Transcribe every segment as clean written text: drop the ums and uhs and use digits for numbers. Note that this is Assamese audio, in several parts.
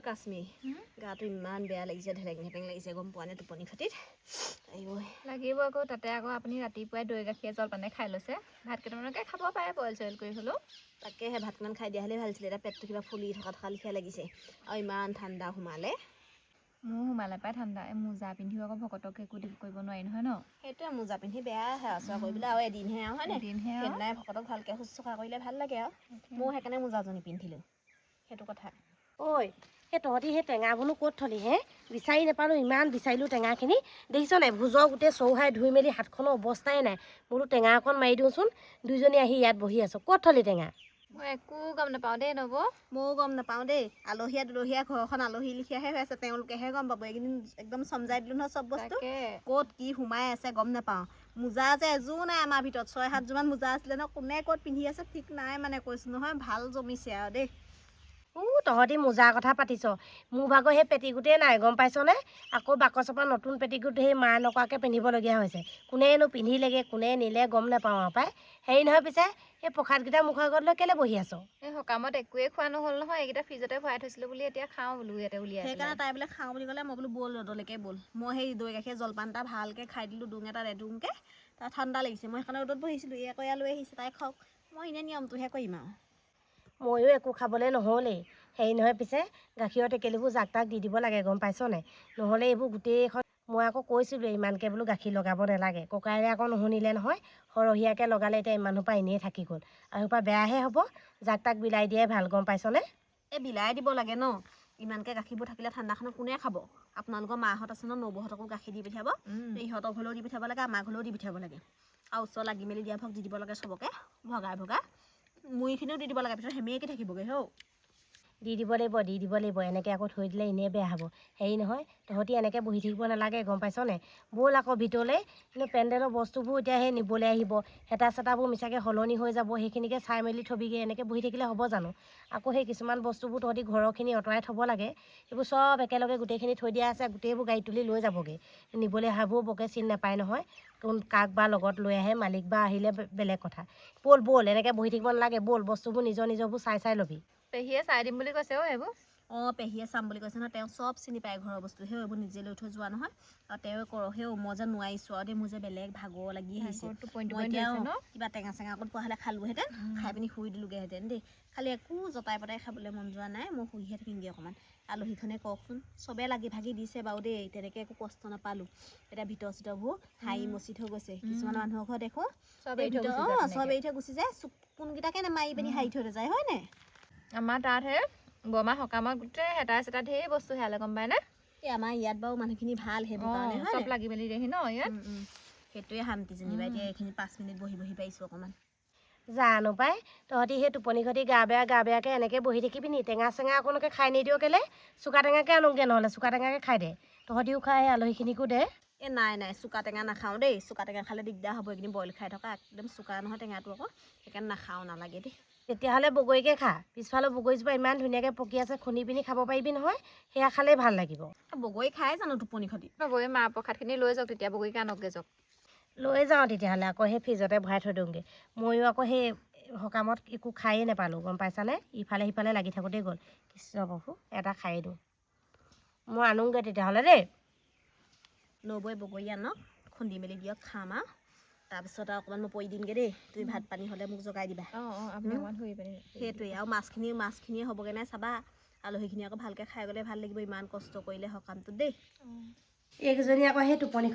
কাশ্মী গাটো ইমান বেয়া লাগিছে ঢেলেং ঢেপেং লাগিছে গম পোৱা নে টোপনি খতিত লাগিব আকৌ তাতে আকৌ আপুনি ৰাতিপুৱাই দৈ গাখীৰ জলপানে খাই লৈছে ভাত কেইটামানকে খাব পাৰে বইল চইল কৰি হ'লেও তাকেহে ভাতকেইটামান খাই দিয়া হ'লে ভাল আছিলে এতিয়া পেটটো কিবা ফুলি থকা লিখীয়া লাগিছে আৰু ইমান ঠাণ্ডা সোমালে মোৰ সোমালে পাই ঠাণ্ডা মোজা পিন্ধিও আকৌ ভকতক একো কৰিব নোৱাৰি নহয় ন সেইটোৱে মোজা পিন্ধি বেয়া সেৱা চেৱা কৰিবলৈ আৰু এদিনহে আৰু হয় নাই সেইদিনাই ভকতক ভালকৈ শুশ্ৰূষা কৰিলে ভাল লাগে আৰু মই সেইকাৰণে মোজাজনী পিন্ধিলোঁ সেইটো কথা ঐ সেই তহঁতি সেই টেঙাবোৰনো ক'ত থলি হে বিচাৰি নাপালোঁ ইমান বিচাৰিলোঁ টেঙাখিনি দেখিছ নাই ভোজৰ গোটেই চৌহাই ধুই মেলি হাতখনৰ অৱস্থাই নাই বোলো টেঙা অকণ মাৰি দিওঁচোন দুইজনী আহি ইয়াত বহি আছোঁ ক'ত থলি টেঙা মই একো গম নাপাওঁ দেই নব ময়ো গম নাপাওঁ দেই আলহীয়া দুলহীয়া ঘৰখন আলহী লিখিয়াহে হৈ আছে তেওঁলোকেহে গম পাব এইকেইদিন একদম চমজাই দিলোঁ নহয় চব বস্তু ক'ত কি সোমাই আছে গম নাপাওঁ মোজা যে এযোৰ নাই আমাৰ ভিতৰত 6-7যোৰমান মোজা আছিলে ন কোনে ক'ত পিন্ধি আছে ঠিক নাই মানে কৈছোঁ নহয় ভাল জমিছে আৰু দেই তহঁতি মোজাৰ কথা পাতিছ মোৰ ভাগৰ সেই পেটিকোটেই নাই গম পাইছনে আকৌ বাকচৰ পৰা নতুন পেটিকোট সেই মাৰ নকৰাকৈ পিন্ধিবলগীয়া হৈছে কোনেনো পিন্ধিলেগৈ কোনে নিলে গম নাপাওঁ আৰু পাই হেৰি নহয় পিছে সেই প্ৰসাদকেইটা মুখৰ আগত লৈ কেলৈ বহি আছ এই সকামত একোৱেই খোৱা নহ'ল নহয় এইকেইটা ফ্ৰিজতে ভৰাই থৈছিলোঁ বুলি এতিয়া খাওঁ বোলো ইয়াতে উলিয়াই সেইকাৰণে তাই বোলে খাওঁ বুলি ক'লে মই বোলো ব'ল ৰ'দলৈকে ব'ল মই সেই দৈ গাখীৰ জলপান এটা ভালকৈ খাই দিলোঁ ডুং এটাত এডুংকৈ তাত ঠাণ্ডা লাগিছে মই সেইকাৰণে ৰ'দত বহিছিলোঁ এই আকৌ ইয়াত লৈ আহিছে তাই খাওক মই এনেই নিয়মটোহে কৰিম আৰু ময়ো একো খাবলৈ নহ'লেই হেৰি নহয় পিছে গাখীৰৰ টেকেলিবোৰ জাক তাক দি দিব লাগে গম পাইছ নাই নহ'লে এইবোৰ গোটেইখন মই আকৌ কৈছিলোঁ ইমানকৈ বোলো গাখীৰ লগাব নালাগে ককাইৰে আকৌ নুশুনিলে নহয় সৰহীয়াকৈ লগালে এতিয়া ইমানসোপা এনেই থাকি গ'ল আৰু সোপা বেয়াহে হ'ব জাক তাক বিলাই দিয়াই ভাল গম পাইছনে এই বিলাই দিব লাগে ন ইমানকৈ গাখীৰবোৰ থাকিলে ঠাণ্ডাখনত কোনে খাব আপোনালোকৰ মাহঁত আছে ন নবৌহঁতকো গাখীৰ দি পঠিয়াব ইহঁতৰ ঘৰলৈও দি পঠিয়াব লাগে আমাৰ ঘৰলৈও দি পঠিয়াব লাগে আৰু ওচৰ লাগি মেলি দিয়া ভাগ দি দিব লাগে চবকে ভগাই ভগাই মুড়িখিনিও দি দিব লাগে পিছত সেমেকি থাকিবগৈ হৌ দি দিব লাগিব এনেকৈ আকৌ থৈ দিলে এনেই বেয়া হ'ব হেৰি নহয় তহঁতি এনেকৈ বহি থাকিব নালাগে গম পাইছনে ব'ল আকৌ ভিতৰলৈ কিন্তু পেণ্ডেলৰ বস্তুবোৰ এতিয়া সেই নিবলৈ আহিব হেতা চেতাবোৰ মিছাকৈ সলনি হৈ যাব সেইখিনিকে চাই মেলি থবিগৈ এনেকৈ বহি থাকিলে হ'ব জানো আকৌ সেই কিছুমান বস্তুবোৰ তহঁতি ঘৰৰখিনি আঁতৰাই থ'ব লাগে এইবোৰ চব একেলগে গোটেইখিনি থৈ দিয়া আছে গোটেইবোৰ গাড়ীত তুলি লৈ যাবগৈ নিবলৈ অহাবোৰ বৰকৈ চিন নাপায় নহয় কোন কাক বা লগত লৈ আহে মালিক বা আহিলে বেলেগ কথা ব'ল এনেকৈ বহি থাকিব নালাগে ব'ল বস্তুবোৰ নিজৰবোৰ চাই ল'বি পেহীয়ে চাই দিম বুলি কৈছে এইবোৰ পেহীয়ে চাম বুলি কৈছে নহয় তেওঁ চব চিনি পায় ঘৰৰ বস্তু সেই এইবোৰ নিজে লৈ থৈ যোৱা নহয় আৰু তেওঁ সেই মই যে নোৱাৰিছোঁ আৰু দেই মোৰ যে বেলেগ ভাগৰ লাগি আহিছে মই এতিয়া কিবা টেঙা চেঙা অকণ পোৱা হ'লে খালোহেঁতেন খাই পিনি শুই দিলোঁগৈহেঁতেন দেই খালি একো জটাই পটাই খাবলৈ মন যোৱা নাই মই শুইহে থাকিমগৈ অকণমান আলহীখনে কওকচোন চবেই লাগি ভাগি দিছে বাৰু দেই তেনেকৈ একো কষ্ট নাপালোঁ এতিয়া ভিতৰ চিতৰবোৰ হাঁহি মচি থৈ গৈছে কিছুমান মানুহৰ ঘৰ দেখোঁ চব এৰি থৈ গুচি যায় কোনকেইটাকে নামাৰি পিনি হাঁহি থৈ যায় হয় নাই আমাৰ তাতহে বৰমা সকামত গোটেই হেতা চেতা ঢেৰ বস্তু হেৰালে গম পায়নে এই আমাৰ ইয়াত বাৰু মানুহখিনি ভাল সেইবোৰ কাৰণে চব লাগি মেলি দেহি ন ইয়াত সেইটোৱে শান্তি যেনিবা এতিয়া এইখিনি 5 মিনিট বহি পাৰিছোঁ অকণমান জানো পাই তহঁতি সেই টোপনি খতি গা বেয়াকৈ এনেকৈ বহি থাকিবি নি টেঙা চেঙা অকণকে খাই নিদিও কেলে চুকা টেঙাকৈ আনোগৈ নহ'লে চুকা টেঙাকৈ খাই দে তহঁতিও খাই আলহীখিনিকো দে এই নাই চুকা টেঙা নাখাওঁ দেই চুকা টেঙা খালে দিগদাৰ হ'ব এইখিনি বইল খাই থকা একদম চুকা নহয় টেঙাটো আকৌ সেইকাৰণে নাখাওঁ নালাগে দেই তেতিয়াহ'লে বগৰীকে খা পিছফালে বগৰীজোপা ইমান ধুনীয়াকৈ পকি আছে খুন্দি পিনি খাব পাৰিবি নহয় সেয়া খালেই ভাল লাগিব বগৰী খাই জানো টোপনি খতি বগৰী মাহ প্ৰসাদখিনি লৈ যাওক তেতিয়া বগৰীকে আনকগৈ যাওক লৈ যাওঁ তেতিয়াহ'লে আকৌ সেই ফ্ৰিজতে ভৰাই থৈ দিওঁগৈ ময়ো আকৌ সেই সকামত একো খায়েই নাপালোঁ গম পাইছানে ইফালে সিফালে লাগি থাকোঁতেই গ'ল কৃষ্ণ প্ৰভু এটা খায়েই দিওঁ মই আনোগৈ তেতিয়াহ'লে দেই নবৌৱে বগৰী আনক খুন্দি মেলি দিয়ক খাম আৰু তাৰপিছত আৰু অকণমান মই পৰি দিমগৈ দেই তুমি ভাত পানী হ'লে মোক জগাই দিবা সেইটোৱে আৰু মাছখিনিয়ে হ'বগৈ নাই চাবা আলহীখিনি আকৌ ভালকৈ খাই গ'লে ভাল লাগিব ইমান কষ্ট কৰিলে সকামটোত দেই এইকেইজনী আকৌ সেই টোপনি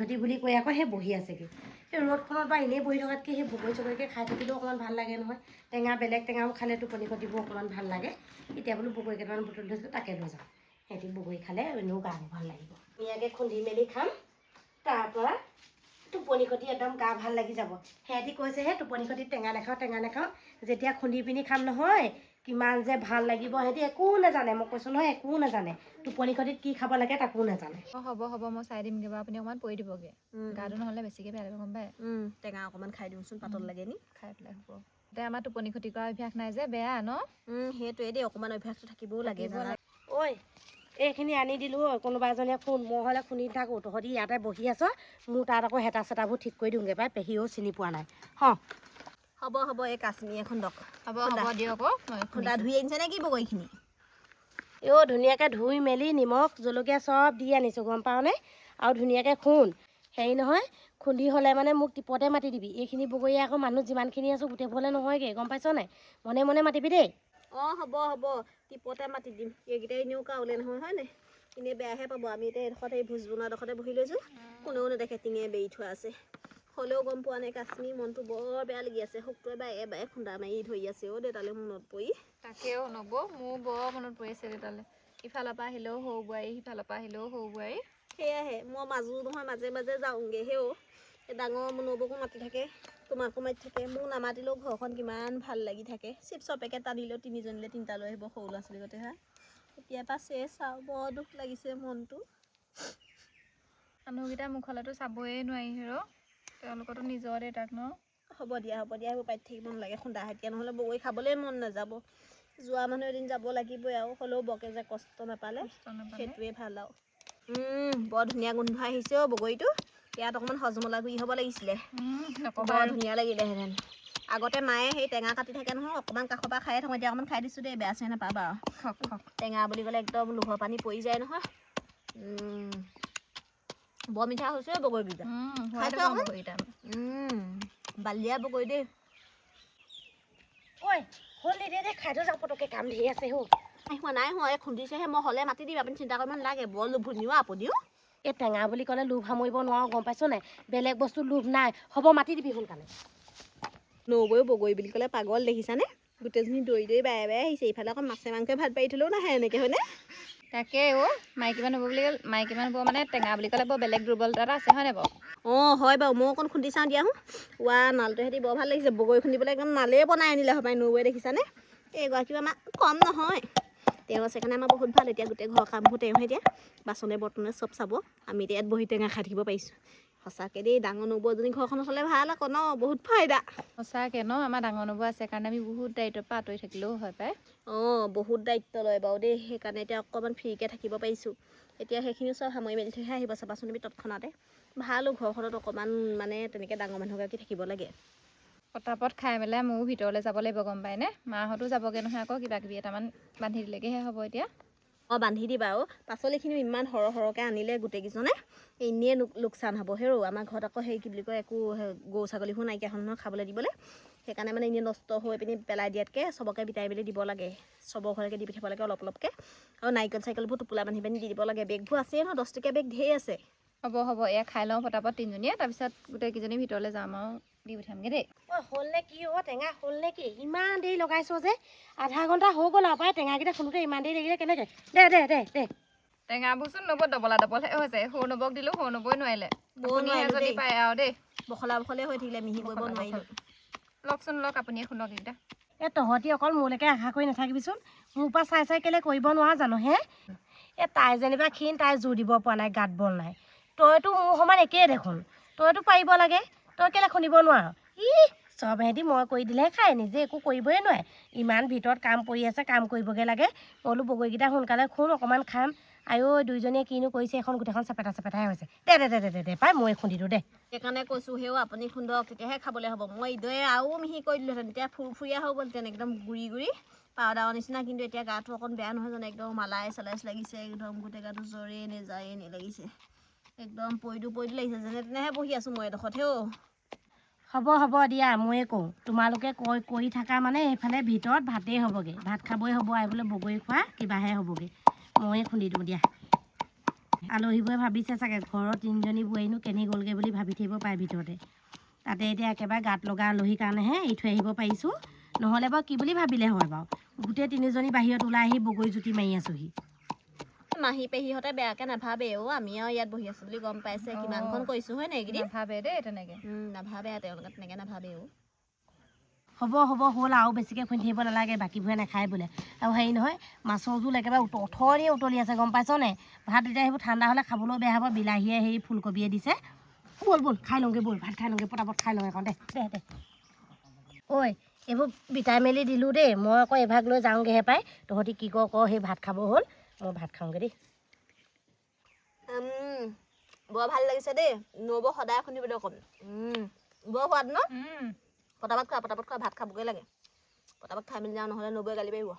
খতি বুলি কৈ আকৌ সেই বহি আছেগৈ সেই ৰ'দখনত বা এনেই বহি থকাতকৈ সেই বগৰী চগৰীকৈ খাই থাকিলেও অকণমান ভাল লাগে নহয় বেলেগ টেঙাও খালে টোপনি খতিবোৰ অকণমান ভাল লাগে এতিয়া বোলো বগৰী কেইটামান বুটলি থৈছোঁ তাকে লৈ যাওঁ সিহঁতি বগৰী খালে এনেও গা ভাল লাগিব ধুনীয়াকৈ খুন্দি মেলি খাম তাৰপৰা টোপনি খতি একদম গা ভাল লাগি যাব সিহঁতি কৈছেহে টোপনি খতি টেঙা নাখাওঁ যেতিয়া খুন্দি পিনি খাম নহয় কিমান যে ভাল লাগিব সিহঁতি একো নাজানে মই কৈছোঁ নহয় একো নাজানে টোপনি খতিত কি খাব লাগে তাকো নাজানে হ'ব মই চাই দিমগৈ বাৰু আপুনি অকণমান পৰি দিবগৈ গাটো নহ'লে বেছিকৈ বেয়া লাগিব গম পায় টেঙা অকণমান খাই দিওঁচোন পাতল লাগে নি খাই পেলাই হ'ব এতিয়া আমাৰ টোপনি খতি কৰা অভ্যাস নাই যে বেয়া ন সেইটোৱে দেই অকণমান অভ্যাসটো থাকিবও লাগে ঐ এইখিনি আনি দিলোঁ কোনোবা এজনীয়ে মই হ'লে শুনি থাকোঁ তহঁতি ইয়াতে বহি আছ মোৰ তাত আকৌ হেতা চেতাবোৰ ঠিক কৰি দিওঁগৈ পাই পেহীও চিনি পোৱা নাই হ'ব এই কাশ্মীৰ এখন দক হ'ব দিয়ক খুন্দা ধুই আনিছে নে কি বগৰীখিনি ধুনীয়াকৈ ধুই মেলি নিমখ জলকীয়া চব দি আনিছোঁ গম পাওঁনে আৰু ধুনীয়াকৈ খুন্দ হেৰি নহয় খুন্দি হ'লে মানে মোক টিপতে মাতি দিবি এইখিনি বগৰী আকৌ মানুহ যিমানখিনি আছোঁ গোটেইবোৰলৈ নহয়গৈ গম পাইছ নাই মনে মনে মাতিবি দেই অঁ হ'ব হ'ব টিপতে মাতি দিম এইকেইটাই এনেও কাউলে নহয় হয় নাই এনেই বেয়াহে পাব আমি এতিয়া এডোখৰত এই ভোজ বনোৱাডোখৰতে বহি লৈছোঁ কোনেও নেদেখে টিঙে বেৰি থোৱা আছে হ'লেও গম পোৱা নাই কাশ্মীৰ মনটো বৰ বেয়া লাগি আছে শুক্ৰবাৰে এবাৰে খুন্দা মাৰি ধৰি আছে দেউতালৈ মনত পৰি তাকেও নব মোৰ বৰ মনত পৰি আছে দেউতালৈ ইফালৰ পৰা আহিলেও সৰু বোৱাৰী সিফালৰ পৰা আহিলেও সৰু বোৱাৰী সেয়াহে মই মাজো নহয় মাজে মাজে যাওঁগৈ সেও এই ডাঙৰ মুনবকো মাতি থাকে তোমাকো মাতি থাকে মোক নামাতিলেও ঘৰখন কিমান ভাল লাগি থাকে চিপছৰ পেকেট আনিলেও তিনিজনীলৈ তিনিটা লৈ আহিব সৰু ল'ৰা ছোৱালীৰ গতে হা এতিয়া পাছে চাওঁ বৰ দুখ লাগিছে মনটো মানুহকেইটা মুখলৈতো চাবই নোৱাৰি হেৰ তেওঁলোকতো নিজৰ দেউতাক ন হ'ব দিয়া এইবোৰ পাতি থাকিব নালাগে খুন্দা হাতিয়া নহ'লে বগৰী খাবলৈ মন নাযাব যোৱা মানুহ এদিন যাব লাগিবই আৰু হ'লেও বৰকৈ যে কষ্ট নাপালে সেইটোৱে ভাল আৰু বৰ ধুনীয়া গোন্ধ আহিছে বগৰীটো ইয়াত অকণমান হজমলা গুৰি হ'ব লাগিছিলে বৰ ধুনীয়া লাগিলেহেঁতেন আগতে মায়ে সেই টেঙা কাটি থাকে নহয় অকণমান কাষৰ পৰা খায়ে থাকোঁ এতিয়া অকণমান খাই দিছোঁ দেই বেয়া চেয়া নাপাবা আৰু টেঙা বুলি ক'লে একদম লোভৰ পানী পৰি যায় নহয় বৰ মিঠা হৈছে বগৰীকেইটা বালিয়া বগৰী দেই ঐ হ'ল দে খাই থৈ যাওঁ পটককৈ কাম ধেৰ আছে নাই হোৱা এই খুন্দিছেহে মই হ'লে মাতি দিম আপুনি চিন্তা কৰিব নালাগে বৰ লোভনীয় আপুনিও এই টেঙা বুলি ক'লে লোভ সামৰিব নোৱাৰো গম পাইছ নাই বেলেগ বস্তু লোভ নাই হ'ব মাতি দিবি সোনকালে নবৈ বগৰী বুলি ক'লে পাগল দেখিছানে গোটেইজনী দৈ বায়ে বায়ে আহিছে ইফালে আকৌ মাছে মাংসই ভাত পাৰি থ'লেও নাহে এনেকৈ হয়নে তাকে মাইকী মানুহ বুলি মাইকী মানুহ মানে টেঙা বুলি ক'লে বৰ বেলেগ দুৰ্বলতা এটা আছে হয়নে বাৰু অঁ হয় বাৰু মই অকণ খুন্দি চাওঁ দিয়া নালটো সিহঁতি বৰ ভাল লাগিছে বগৰী খুন্দিবলৈ একদম নালেই বনাই আনিলে সবাই নবৈ দেখিছানে এইগৰাকী আমাৰ কম নহয় তেওঁ আছে কাৰণে আমাৰ বহুত ভাল এতিয়া গোটেই ঘৰৰ কামবোৰ তেওঁহে এতিয়া বাচনে বৰ্তনে চব চাব আমি এতিয়া ইয়াত বহি টেঙা খাই থাকিব পাৰিছোঁ সঁচাকৈ দেই ডাঙৰ নবৌজনী ঘৰখনত হ'লে ভাল আকৌ ন বহুত ফাইদা সঁচাকৈ ন আমাৰ ডাঙৰ নবৌ আছে কাৰণে আমি বহুত দায়িত্বৰ পৰা আঁতৰি থাকিলেও হয় পায় অঁ বহুত দায়িত্ব লয় বাৰু দেই সেইকাৰণে এতিয়া অকণমান ফ্ৰীকৈ থাকিব পাৰিছোঁ এতিয়া সেইখিনি চব সামৰি মেলি থৈহে আহিব চাবাচোন তুমি তৎক্ষণাতে ভালো ঘৰখনত অকণমান মানে তেনেকৈ ডাঙৰ মানুহগৰাকী থাকিব লাগে পটাপট খাই মেলাই ময়ো ভিতৰলৈ যাব লাগিব গম পায়নে মাহঁতো যাবগৈ নহয় আকৌ কিবা কিবি এটামান বান্ধি দিলেগৈহে হ'ব এতিয়া অঁ বান্ধি দিবা আৰু পাচলিখিনিও ইমান সৰহকৈ আনিলে গোটেইকেইজনে এনেই লোকচান হ'ব হেৰৌ আমাৰ ঘৰত আকৌ সেই কি বুলি কয় একো গৰু ছাগলীবোৰ নাইকিয়া হ'ল নহয় খাবলৈ দিবলৈ সেইকাৰণে মানে এনেই নষ্ট হৈ পিনি পেলাই দিয়াতকৈ চবকে বিটাই মেলি দিব লাগে চবৰ ঘৰলৈকে দি পঠিয়াব লাগে অলপ অলপকৈ আৰু নাৰিকল চাইকলবোৰ টোপোলা বান্ধি বান্ধি দি দিব লাগে বেগবোৰ আছেই নহয় 10 টকীয়া বেগ ঢেৰ আছে হ'ব এয়া খাই লওঁ পটাপট তিনিজনীয়ে তাৰপিছত গোটেইকেইজনী ভিতৰলৈ যাম আৰু দি পঠিয়ামগৈ দেই হ'ল নে কি টেঙা হ'ল নে কি ইমান দেৰি লগাইছ যে আধা ঘণ্টা হৈ গ'ল আৰু পাই টেঙাকেইটা শুনোতে ইমান দেৰি লাগিলে কেনেকৈ দে টেঙাবোৰচোন নবৌ ডবলা ডবলহে হৈছে সৰু নবৌক দিলোঁ সৰু নবৌই নোৱাৰিলে যদি পায় আৰু দেই বখলা বখলে হৈ থাকিলে মিহি কৰিব নোৱাৰিলোঁ লওকচোন লওক আপুনিয়ে শুনক এইকেইটা এই তহঁতি অকল মোলৈকে আশা কৰি নাথাকিবিচোন মোৰ পৰা চাই কেলৈ কৰিব নোৱাৰ জানো হে তাই যেনিবা ক্ষীণ তাই জোৰ দিব পৰা নাই গাত বল নাই তইতো মোৰ সমান একেই দেখোন তইতো পাৰিব লাগে তই কেলৈ শুনিব নোৱাৰ চব সিহঁতি মই কৰি দিলেহে খায় নিজে একো কৰিবই নোৱাৰে ইমান ভিতৰত কাম কৰি আছে কাম কৰিবগৈ লাগে মই বোলো বগৰীকেইটা সোনকালে খুন্দ অকণমান খাম দুইজনীয়ে কিনো কৰিছে এখন গোটেইখন চেপেটাই হৈছে দে পাই মই খুন্দি দিওঁ দে সেইকাৰণে কৈছোঁ আপুনি খুন্দক তেতিয়াহে খাবলৈ হ'ব মই ইদৰে আৰু মিহি কৰি দিলোঁহেঁতেন তেতিয়া ফুৰফুৰীয়া হৈ গ'লহেঁতেন একদম গুৰি পাউডাৰৰ নিচিনা কিন্তু এতিয়া গাটো অকণ বেয়া নহয় জানো একদম মালাইচ লাগিছে একদম গোটেই গাটো জ্বৰে নেযায়ে লাগিছে একদম পইদো লাগিছে যেনে তেনেহে বহি আছোঁ মই এডোখৰতহে হ'ব দিয়া ময়ে কওঁ তোমালোকে কৰি থাকা মানে এইফালে ভিতৰত ভাতেই হ'বগৈ ভাত খাবই হ'ব আৰু বোলে বগৰী খোৱা কিবাহে হ'বগৈ ময়ে খুন্দি দিওঁ দিয়া আলহীবোৰে ভাবিছে চাগে ঘৰৰ তিনিজনী বোৱাৰীনো কেনি গ'লগৈ বুলি ভাবি থাকিব পাৰে ভিতৰতে তাতে এতিয়া একেবাৰে গাত লগা আলহীৰ কাৰণেহে এৰি থৈ আহিব পাৰিছোঁ নহ'লে বাৰু কি বুলি ভাবিলে হয় বাৰু গোটেই তিনিজনী বাহিৰত ওলাই আহি বগৰী জুতি মাৰি আছোঁহি মাহী পেহীহঁতে বেয়াকৈ নাভাবে আমি আৰু ইয়াত বহি আছোঁ বুলি গম পাইছে কিমানখন কৈছোঁ হয় নাই এইকেইদিন নাভাবে দেই তেনেকৈ নাভাবে তেওঁলোকে তেনেকৈ নাভাবে হ'ব হ'ল আৰু বেছিকৈ খুন্দি থাকিব নালাগে বাকীবোৰে নাখায় বোলে আৰু হেৰি নহয় মাছৰ জোল একেবাৰে অথনিয়ে উতলি আছে গম পাইছ নে ভাত এতিয়া সেইবোৰ ঠাণ্ডা হ'লে খাবলৈও বেয়া হ'ব বিলাহীয়ে হেৰি ফুলকবিয়ে দিছে ব'ল খাই লওঁগৈ ব'ল ভাত খাই লওঁগৈ পটাপট খাই লওঁ এখন দে ঐ এইবোৰ বিটাই মেলি দিলোঁ দেই মই আকৌ এভাগ লৈ যাওঁগৈহে পাই তহঁতি কি ক সেই ভাত খাব হ'ল মই ভাত খাওঁগৈ দেই বৰ ভাল লাগিছে দেই নবৌ সদায় খুন্দিবলৈ অকণ বৰ সোৱাদ ন পটাপট খোৱা ভাত খাবগৈ লাগে পটাপট খাই মেলি যাওঁ নহ'লে নবৌয়ে গালি পাৰিব